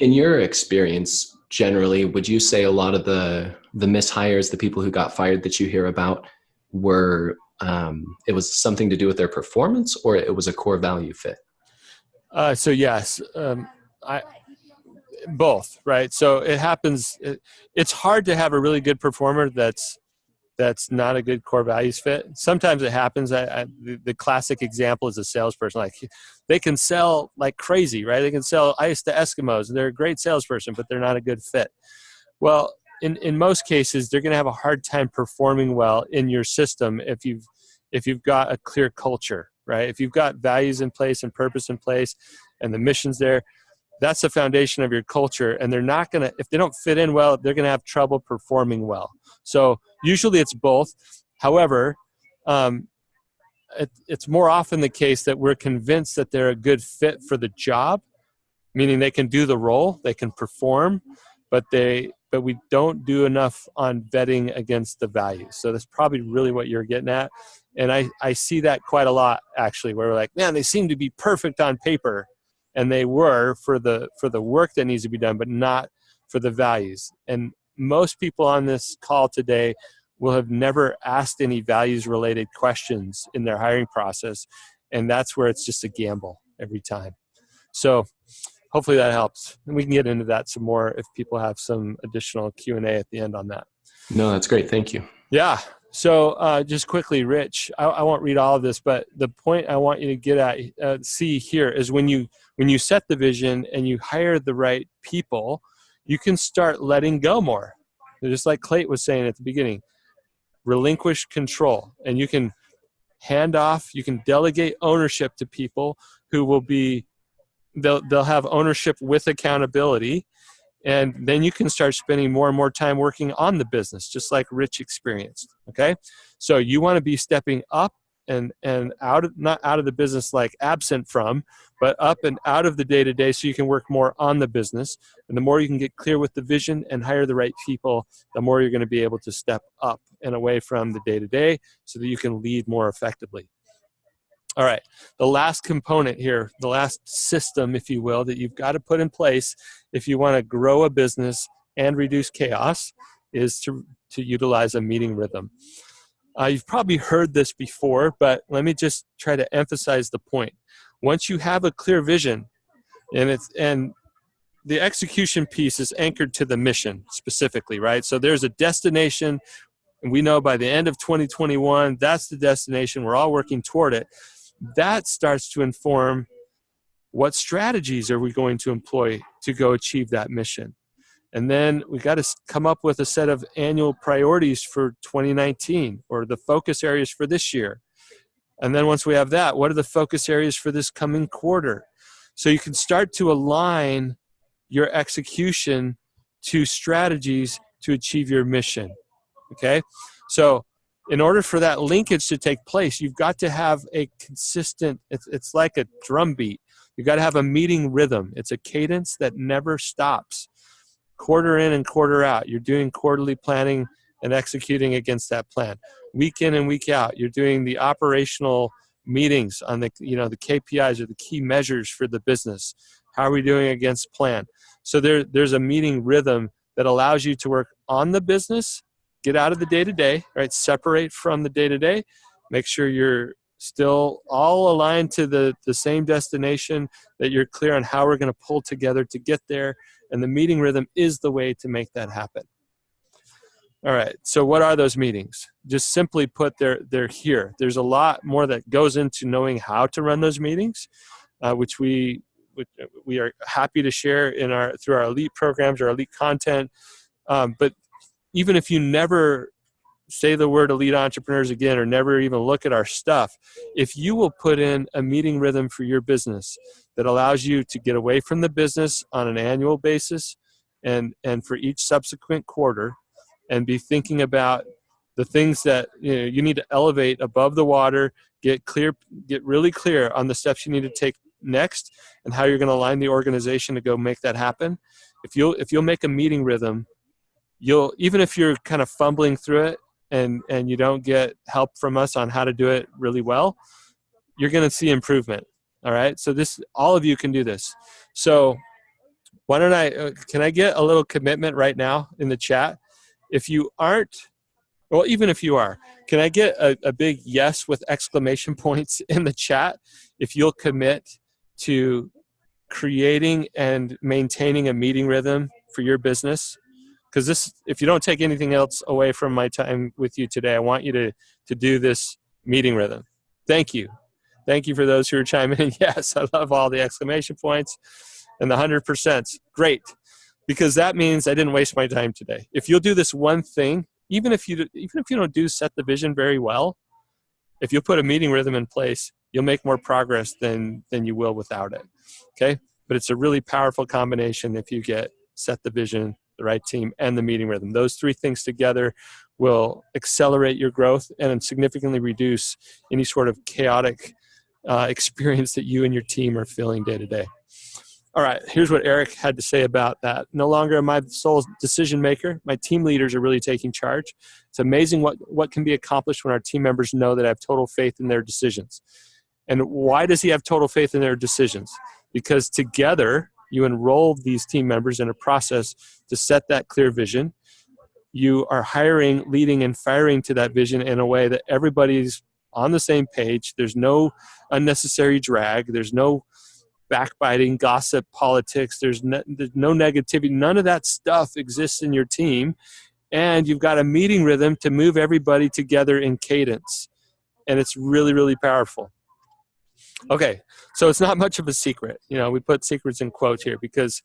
In your experience, generally, would you say a lot of the mishires, the people who got fired that you hear about, were it was something to do with their performance, or it was a core value fit? So yes, both, right? So it happens. It's hard to have a really good performer that's not a good core values fit. Sometimes it happens. The classic example is a salesperson. Like, they can sell like crazy, right? They can sell ice to Eskimos, and they're a great salesperson, but they're not a good fit. Well, in most cases, they're going to have a hard time performing well in your system if you've got a clear culture, right? If you've got values in place and purpose in place and the mission's there, that's the foundation of your culture. And they're not going to, if they don't fit in well, they're going to have trouble performing well. So usually it's both. However, it's more often the case that we're convinced that they're a good fit for the job, meaning they can do the role, they can perform, but we don't do enough on vetting against the values. So that's probably really what you're getting at. And I see that quite a lot, actually, where we're like, man, they seem to be perfect on paper, and they were for the work that needs to be done, but not for the values. And most people on this call today will have never asked any values-related questions in their hiring process, and that's where it's just a gamble every time. So hopefully that helps. And we can get into that some more if people have some additional Q&A at the end on that. No, that's great. Thank you. Yeah. So just quickly, Rich, I won't read all of this, but the point I want you to get at, see here, is when you set the vision and you hire the right people, you can start letting go more. Just like Clate was saying at the beginning, relinquish control, and you can hand off, you can delegate ownership to people who will be, they'll have ownership with accountability. And then you can start spending more and more time working on the business, just like Rich experienced, okay? So you want to be stepping up and out of, not out of the business like absent from, but up and out of the day-to-day, so you can work more on the business. And the more you can get clear with the vision and hire the right people, the more you're going to be able to step up and away from the day-to-day so that you can lead more effectively. All right. The last component here, the last system, if you will, that you've got to put in place if you want to grow a business and reduce chaos is to utilize a meeting rhythm. You've probably heard this before, but let me just try to emphasize the point. Once you have a clear vision, and the execution piece is anchored to the mission specifically, right? So there's a destination, and we know by the end of 2021, that's the destination. We're all working toward it. That starts to inform what strategies are we going to employ to go achieve that mission. And then we got to come up with a set of annual priorities for 2019 or the focus areas for this year. And then once we have that, what are the focus areas for this coming quarter? So you can start to align your execution to strategies to achieve your mission. Okay? So in order for that linkage to take place, you've got to have a consistent, it's like a drum beat. You've got to have a meeting rhythm. It's a cadence that never stops. Quarter in and quarter out, you're doing quarterly planning and executing against that plan. Week in and week out, you're doing the operational meetings on the KPIs or the key measures for the business. How are we doing against plan? So there's a meeting rhythm that allows you to work on the business, get out of the day-to-day, right? Separate from the day-to-day, make sure you're still all aligned to the same destination, that you're clear on how we're going to pull together to get there. And the meeting rhythm is the way to make that happen. All right, so what are those meetings? Just simply put, they're here. There's a lot more that goes into knowing how to run those meetings, which we are happy to share through our elite programs or elite content. But even if you never say the word elite entrepreneurs again or never even look at our stuff, if you will put in a meeting rhythm for your business that allows you to get away from the business on an annual basis and for each subsequent quarter, and be thinking about the things that you need to elevate above the water, get really clear on the steps you need to take next and how you're going to align the organization to go make that happen. If you'll make a meeting rhythm, even if you're kind of fumbling through it and you don't get help from us on how to do it really well, you're going to see improvement. All right. So all of you can do this. So why don't can I get a little commitment right now in the chat? If you aren't, well, even if you are, can I get a big yes with exclamation points in the chat if you'll commit to creating and maintaining a meeting rhythm for your business? Because if you don't take anything else away from my time with you today, I want you to do this meeting rhythm. Thank you. Thank you for those who are chiming in. Yes, I love all the exclamation points and the 100%. Great. Because that means I didn't waste my time today. If you'll do this one thing, even if you don't set the vision very well, if you'll put a meeting rhythm in place, you'll make more progress than you will without it. Okay? But it's a really powerful combination if you set the vision, the right team, and the meeting rhythm. Those three things together will accelerate your growth and significantly reduce any sort of chaotic experience that you and your team are feeling day to day. All right, here's what Eric had to say about that. No longer am I the sole decision maker. My team leaders are really taking charge. It's amazing what can be accomplished when our team members know that I have total faith in their decisions. And why does he have total faith in their decisions? Because together, you enroll these team members in a process to set that clear vision. You are hiring, leading, and firing to that vision in a way that everybody's on the same page. There's no unnecessary drag. There's no backbiting, gossip, politics. There's no negativity. None of that stuff exists in your team. And you've got a meeting rhythm to move everybody together in cadence. And it's really, really powerful. Okay, so it's not much of a secret. We put secrets in quotes here because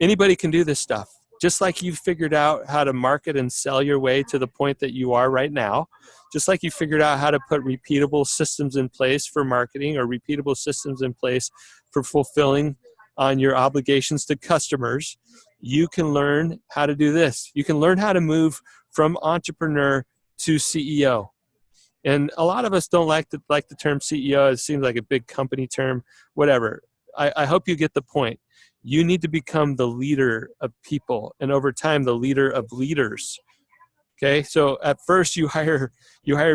anybody can do this stuff. Just like you've figured out how to market and sell your way to the point that you are right now, just like you figured out how to put repeatable systems in place for marketing or repeatable systems in place for fulfilling on your obligations to customers, you can learn how to do this. You can learn how to move from entrepreneur to CEO. And a lot of us don't like the term CEO. It seems like a big company term, whatever. I hope you get the point. You need to become the leader of people, and over time, the leader of leaders. Okay, so at first you hire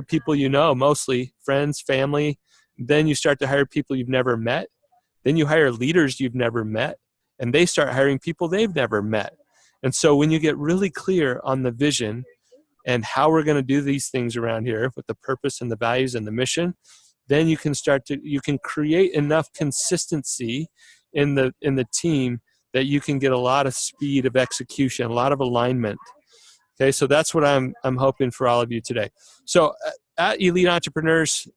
people mostly friends, family, Then you start to hire people you've never met. Then you hire leaders you've never met, and they start hiring people they've never met. And so when you get really clear on the vision and how we're going to do these things around here with the purpose and the values and the mission, then you can create enough consistency in the team that you can get a lot of speed of execution, a lot of alignment. Okay, so that's what I'm hoping for all of you today. So at Elite Entrepreneurs,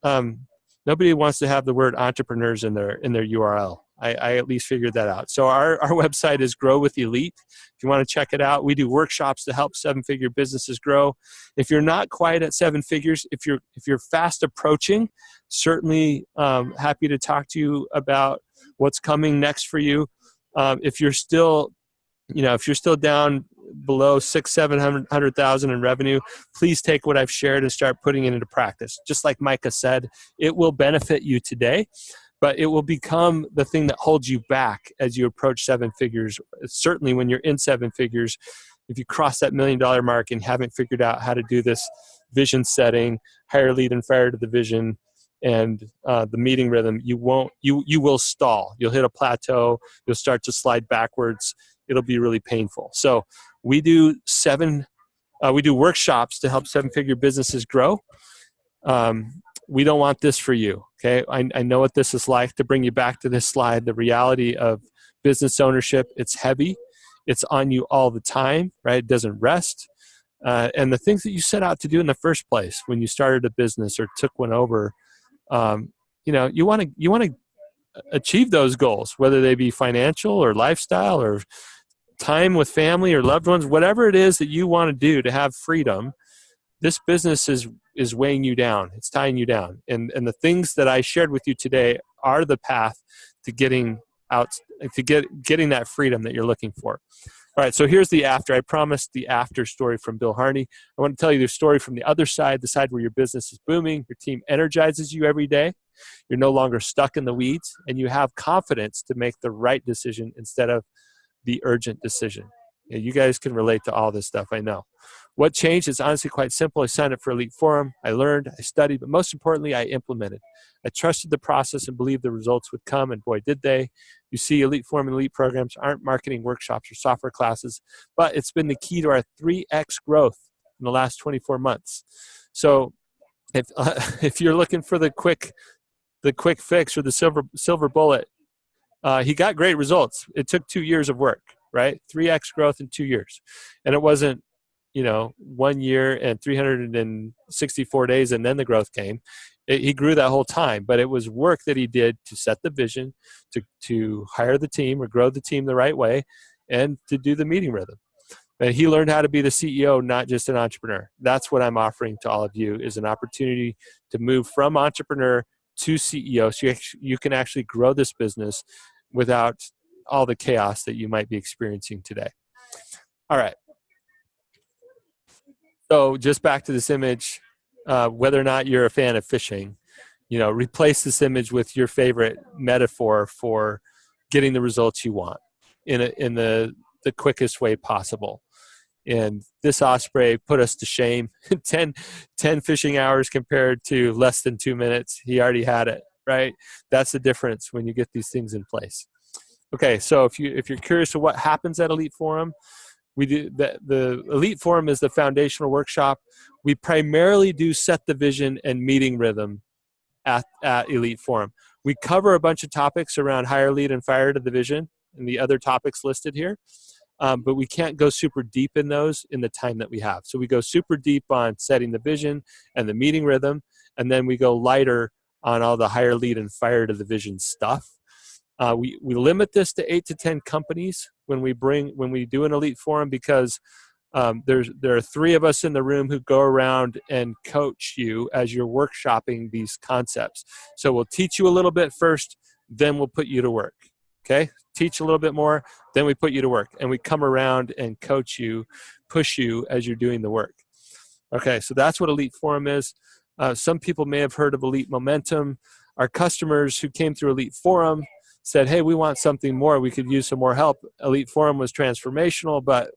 nobody wants to have the word entrepreneurs in their URL. I at least figured that out. So our website is Grow with Elite. If you want to check it out, we do workshops to help seven-figure businesses grow. If you're not quite at seven figures, if you're fast approaching, certainly happy to talk to you about what's coming next for you. If you're still down below 600,000-700,000 in revenue, please take what I've shared and start putting it into practice. Just like Micah said, it will benefit you today, but it will become the thing that holds you back as you approach seven figures. Certainly when you're in seven figures, if you cross that $1 million mark and haven't figured out how to do this vision setting, hire, lead, and fire to the vision, and the meeting rhythm, you will stall. You'll hit a plateau. You'll start to slide backwards. It'll be really painful. So we do workshops to help seven-figure businesses grow. We don't want this for you, okay? I know what this is like. To bring you back to this slide, the reality of business ownership, it's heavy. It's on you all the time, right? It doesn't rest. And the things that you set out to do in the first place when you started a business or took one over, you want to achieve those goals, whether they be financial or lifestyle or time with family or loved ones, whatever it is that you want to do to have freedom. This business is weighing you down. It's tying you down. And the things that I shared with you today are the path to getting that freedom that you're looking for. All right, so here's the after. I promised the after story from Bill Harney. I want to tell you the story from the other side, the side where your business is booming, your team energizes you every day, you're no longer stuck in the weeds, and you have confidence to make the right decision instead of the urgent decision. Yeah, you guys can relate to all this stuff, I know. What changed is honestly quite simple. I signed up for Elite Forum. I learned, I studied, but most importantly, I implemented. I trusted the process and believed the results would come, and boy, did they. You see, Elite Forum and Elite programs aren't marketing workshops or software classes, but it's been the key to our 3x growth in the last 24 months. So if you're looking for the quick fix or the silver bullet, he got great results. It took 2 years of work, right? 3x growth in 2 years. And it wasn't, 1 year and 364 days and then the growth came. He grew that whole time, but it was work that he did to set the vision, to hire the team or grow the team the right way, and to do the meeting rhythm. And he learned how to be the CEO, not just an entrepreneur. That's what I'm offering to all of you, is an opportunity to move from entrepreneur to CEO, so you can actually grow this business without all the chaos that you might be experiencing today. All right. So just back to this image, whether or not you're a fan of fishing, replace this image with your favorite metaphor for getting the results you want in the quickest way possible. And this osprey put us to shame. 10 fishing hours compared to less than 2 minutes. He already had it, right? That's the difference when you get these things in place. Okay, so if you're curious to what happens at Elite Forum, we do the Elite Forum is the foundational workshop. We primarily do set the vision and meeting rhythm at Elite Forum. We cover a bunch of topics around hire, lead, and fire to the vision and the other topics listed here. But we can't go super deep in those in the time that we have. So we go super deep on setting the vision and the meeting rhythm, and then we go lighter on all the hire, lead, and fire to the vision stuff. We limit this to 8 to 10 companies when we do an Elite Forum, because there are 3 of us in the room who go around and coach you as you're workshopping these concepts. So we'll teach you a little bit first, then we'll put you to work. Okay? Teach a little bit more, then we put you to work. And we come around and coach you, push you as you're doing the work. Okay, so that's what Elite Forum is. Some people may have heard of Elite Momentum. Our customers who came through Elite Forum said, hey, we want something more. We could use some more help. Elite Forum was transformational, but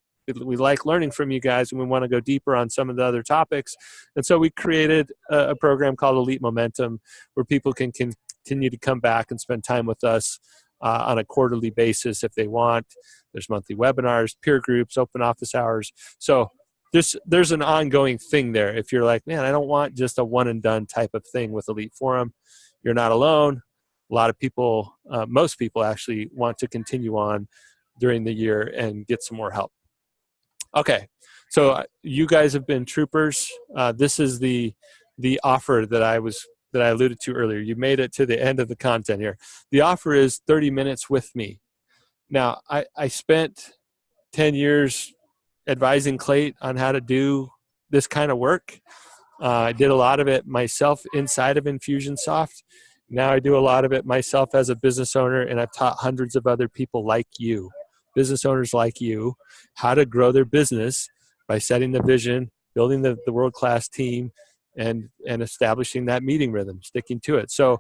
we like learning from you guys, and we want to go deeper on some of the other topics. And so we created a program called Elite Momentum, where people can continue to come back and spend time with us on a quarterly basis if they want. There's monthly webinars, peer groups, open office hours. So there's an ongoing thing there. If you're like, man, I don't want just a one and done type of thing with Elite Forum, you're not alone. A lot of people, most people actually want to continue on during the year and get some more help. Okay, so you guys have been troopers. This is the offer that I alluded to earlier. You made it to the end of the content here. The offer is 30 minutes with me. Now, I spent 10 years advising Clate on how to do this kind of work. I did a lot of it myself inside of Infusionsoft. Now I do a lot of it myself as a business owner, and I've taught hundreds of other people like you, business owners like you, how to grow their business by setting the vision, building the world-class team, and establishing that meeting rhythm, sticking to it. So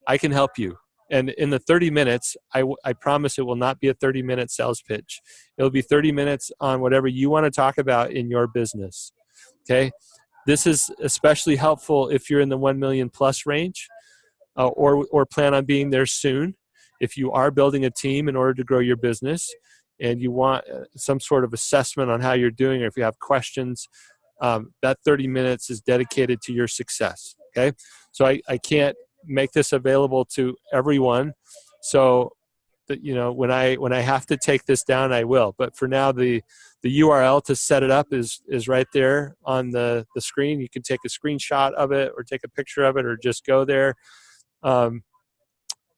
I can help you. And in the 30 minutes, I promise it will not be a 30-minute sales pitch. It'll be 30 minutes on whatever you want to talk about in your business, okay? This is especially helpful if you're in the 1 million plus range or plan on being there soon. If you are building a team in order to grow your business and you want some sort of assessment on how you're doing, or if you have questions, that 30 minutes is dedicated to your success, okay? So I can't make this available to everyone. So that, you know, when I have to take this down, I will. But for now, the URL to set it up is right there on the screen. You can take a screenshot of it or take a picture of it or just go there.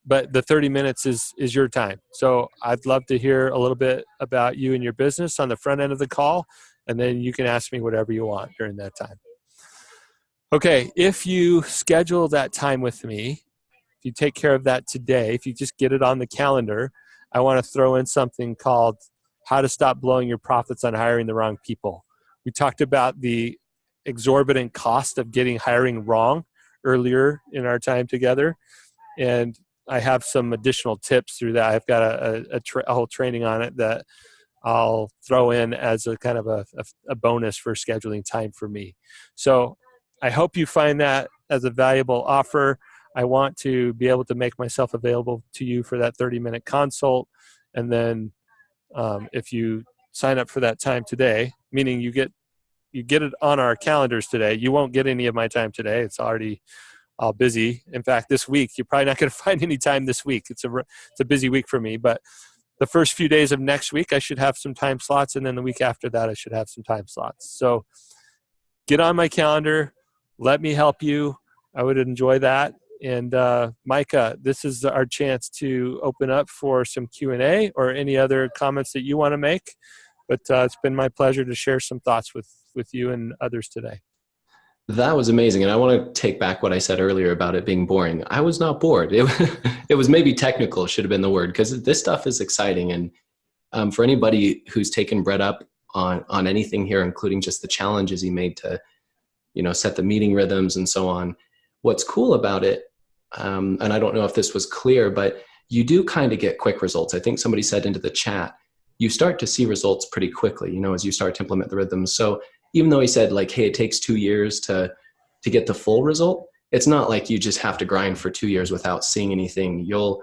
But the 30 minutes is your time. So I'd love to hear a little bit about you and your business on the front end of the call, and then you can ask me whatever you want during that time. Okay, if you schedule that time with me, if you take care of that today, if you just get it on the calendar, I want to throw in something called How to Stop Blowing Your Profits on Hiring the Wrong People. We talked about the exorbitant cost of getting hiring wrong earlier in our time together, and I have some additional tips through that. I've got a whole training on it that I'll throw in as a kind of a bonus for scheduling time for me. So I hope you find that as a valuable offer. I want to be able to make myself available to you for that 30-minute consult. And then if you sign up for that time today, meaning you get it on our calendars today, you won't get any of my time today. It's already all busy. In fact, this week, you're probably not going to find any time this week. It's a busy week for me. But the first few days of next week, I should have some time slots. And then the week after that, I should have some time slots. So get on my calendar. Let me help you. I would enjoy that. And Micah, this is our chance to open up for some Q&A or any other comments that you want to make. But it's been my pleasure to share some thoughts with you and others today. That was amazing. And I want to take back what I said earlier about it being boring. I was not bored. It was maybe technical, should have been the word, because this stuff is exciting. And for anybody who's taken Brett up on anything here, including just the challenges he made to, set the meeting rhythms and so on, what's cool about it, and I don't know if this was clear, but you do kind of get quick results. I think somebody said into the chat, you start to see results pretty quickly, as you start to implement the rhythms. So even though he said like, hey, it takes 2 years to get the full result, it's not like you just have to grind for 2 years without seeing anything. You'll,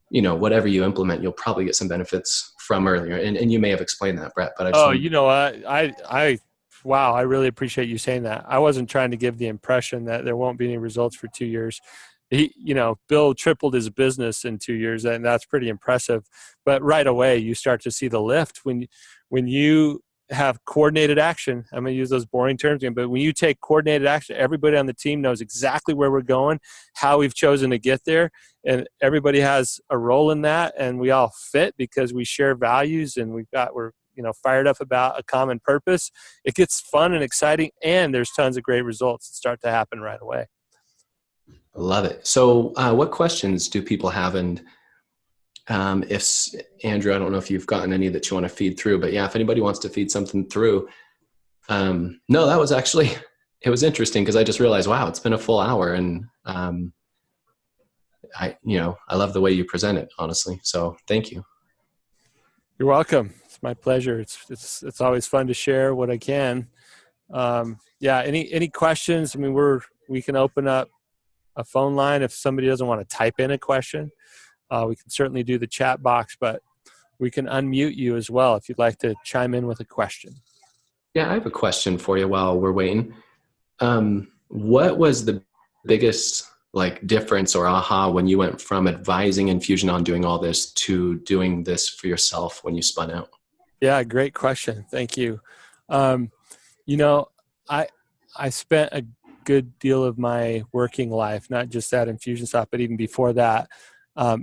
whatever you implement, you'll probably get some benefits from earlier. And you may have explained that, Brett, but wow, I really appreciate you saying that. I wasn't trying to give the impression that there won't be any results for 2 years. Bill tripled his business in 2 years, and that's pretty impressive. But right away, you start to see the lift when you have coordinated action. I'm going to use those boring terms again, but when you take coordinated action, everybody on the team knows exactly where we're going, how we've chosen to get there, and everybody has a role in that, and we all fit because we share values and we're fired up about a common purpose. It gets fun and exciting, and there's tons of great results that start to happen right away. Love it. So what questions do people have? And if Andrew, I don't know if you've gotten any that you want to feed through, but yeah, if anybody wants to feed something through, no, that was actually, it was interesting because I just realized, wow, it's been a full hour, and I love the way you present it, honestly. So thank you. You're welcome. It's my pleasure. It's always fun to share what I can. Yeah. Any questions? I mean, we can open up a phone line if somebody doesn't want to type in a question. We can certainly do the chat box, but we can unmute you as well if you'd like to chime in with a question. Yeah, I have a question for you while we're waiting. What was the biggest difference or aha when you went from advising Infusion on doing all this to doing this for yourself when you spun out? Yeah, great question. Thank you. You know, I spent a good deal of my working life, not just at Infusionsoft, but even before that,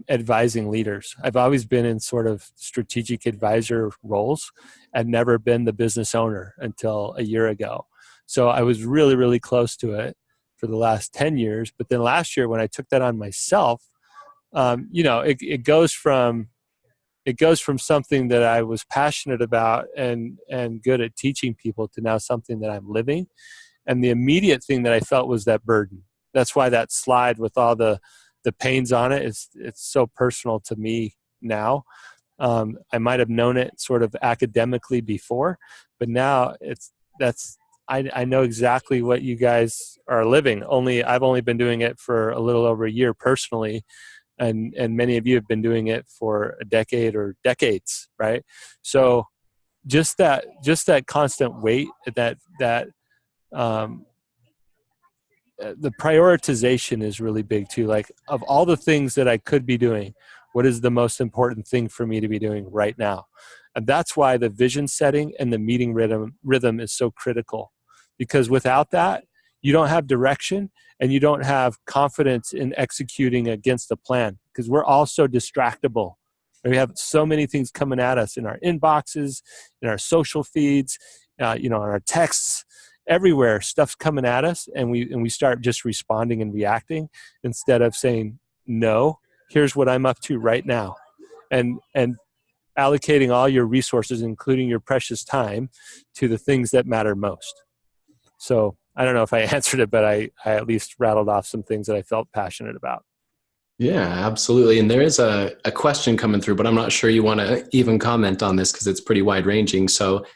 advising leaders. I've always been in sort of strategic advisor roles and never been the business owner until a year ago. So I was really, really close to it for the last 10 years. But then last year when I took that on myself, it goes from something that I was passionate about and good at teaching people to now something that I'm living. And the immediate thing that I felt was that burden. That's why that slide with all the pains on it, it's so personal to me now. I might have known it sort of academically before, but now I know exactly what you guys are living. I've only been doing it for a little over a year personally, and many of you have been doing it for a decade or decades, right? So just that constant weight, the prioritization is really big too. Like, of all the things that I could be doing, what is the most important thing for me to be doing right now? And that's why the vision setting and the meeting rhythm is so critical, because without that, you don't have direction and you don't have confidence in executing against a plan, because we're all so distractible. We have so many things coming at us in our inboxes, in our social feeds, in our texts. Everywhere stuff's coming at us, and we start just responding and reacting instead of saying, no, here's what I'm up to right now, and allocating all your resources, including your precious time, to the things that matter most. So I don't know if I answered it, but I at least rattled off some things that I felt passionate about. Yeah, absolutely. And there is a question coming through, but I'm not sure you want to even comment on this because it's pretty wide ranging. So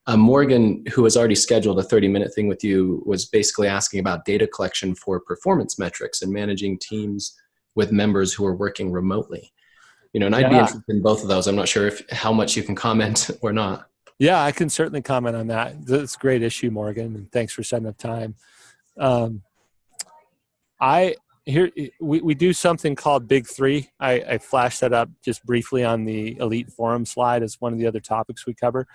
Morgan, who has already scheduled a 30-minute thing with you, was basically asking about data collection for performance metrics and managing teams with members who are working remotely. And I'd be interested in both of those. I'm not sure how much you can comment or not. Yeah, I can certainly comment on that. That's a great issue, Morgan, and thanks for setting up time. We do something called Big Three. I flashed that up just briefly on the Elite Forum slide as one of the other topics we cover.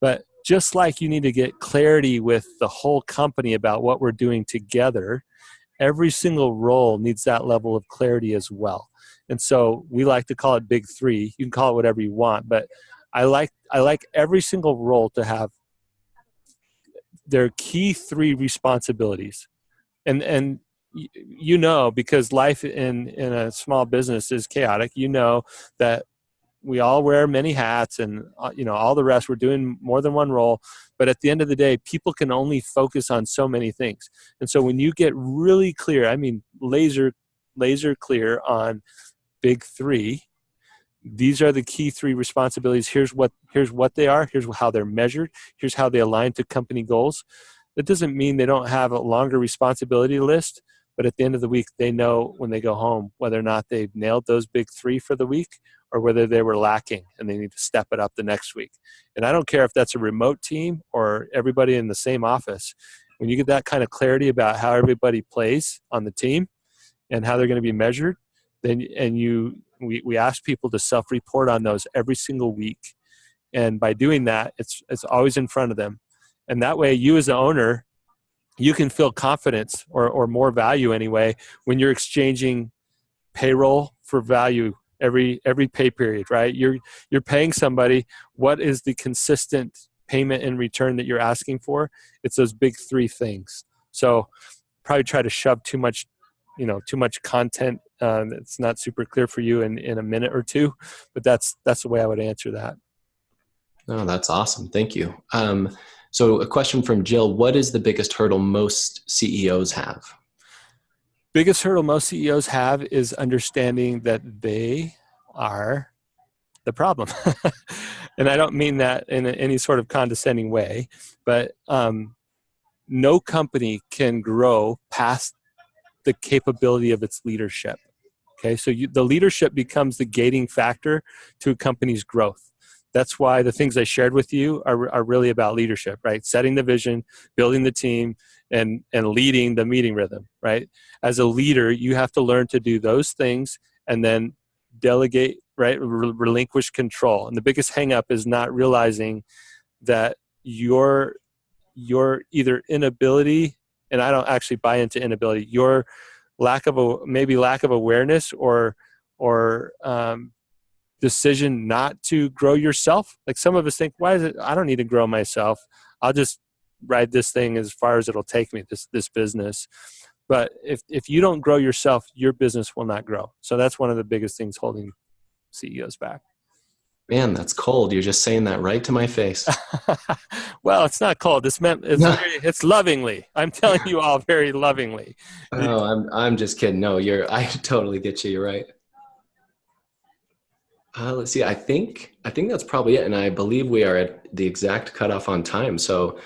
But just like you need to get clarity with the whole company about what we're doing together, every single role needs that level of clarity as well. And so we like to call it Big Three. You can call it whatever you want, but I like every single role to have their key three responsibilities. And because life in a small business is chaotic, that we all wear many hats and all the rest. We're doing more than one role, but at the end of the day, people can only focus on so many things. And so when you get really clear, I mean laser clear on Big Three, these are the key three responsibilities. Here's what they are. Here's how they're measured. Here's how they align to company goals. That doesn't mean they don't have a longer responsibility list, but at the end of the week, they know when they go home whether or not they've nailed those Big Three for the week or whether they were lacking and they need to step it up the next week. And I don't care if that's a remote team or everybody in the same office. When you get that kind of clarity about how everybody plays on the team and how they're going to be measured, we ask people to self-report on those every single week. And by doing that, it's always in front of them. And that way, you as the owner, you can feel confidence or more value anyway when you're exchanging payroll for value every pay period, right? You're paying somebody. What is the consistent payment in return that you're asking for? It's those Big Three things. So probably try to shove too much content that's not super clear for you in a minute or two, but that's the way I would answer that. Oh, that's awesome. Thank you. So a question from Jill: what is the biggest hurdle most CEOs have? Biggest hurdle most CEOs have is understanding that they are the problem. and I don't mean that in any sort of condescending way, but no company can grow past the capability of its leadership. Okay, so the leadership becomes the gating factor to a company's growth. That's why the things I shared with you are really about leadership, right? Setting the vision, building the team, and leading the meeting rhythm, right? As a leader, you have to learn to do those things and then delegate, right? Relinquish control. And the biggest hang up is not realizing that your either inability, and I don't actually buy into inability, your lack of awareness or decision not to grow yourself. Like some of us think, why is it I don't need to grow myself, I'll just ride this thing as far as it'll take me, this business. But if you don't grow yourself, your business will not grow. So that's one of the biggest things holding CEOs back. Man, that's cold. You're just saying that right to my face. Well, it's not cold. It's lovingly. I'm telling you all very lovingly. Oh, I'm just kidding. No, I totally get you. You're right. Let's see. I think that's probably it, and I believe we are at the exact cutoff on time. So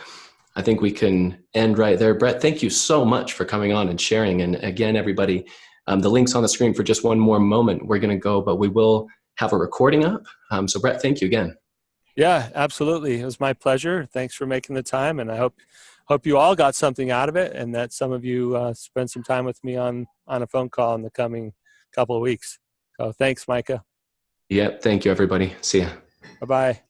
I think we can end right there. Brett, thank you so much for coming on and sharing. And again, everybody, the link's on the screen for just one more moment. We're going to go, but we will have a recording up. So Brett, thank you again. Yeah, absolutely. It was my pleasure. Thanks for making the time, and I hope you all got something out of it, and that some of you spend some time with me on a phone call in the coming couple of weeks. So thanks, Micah. Yep. Thank you, everybody. See ya. Bye-bye.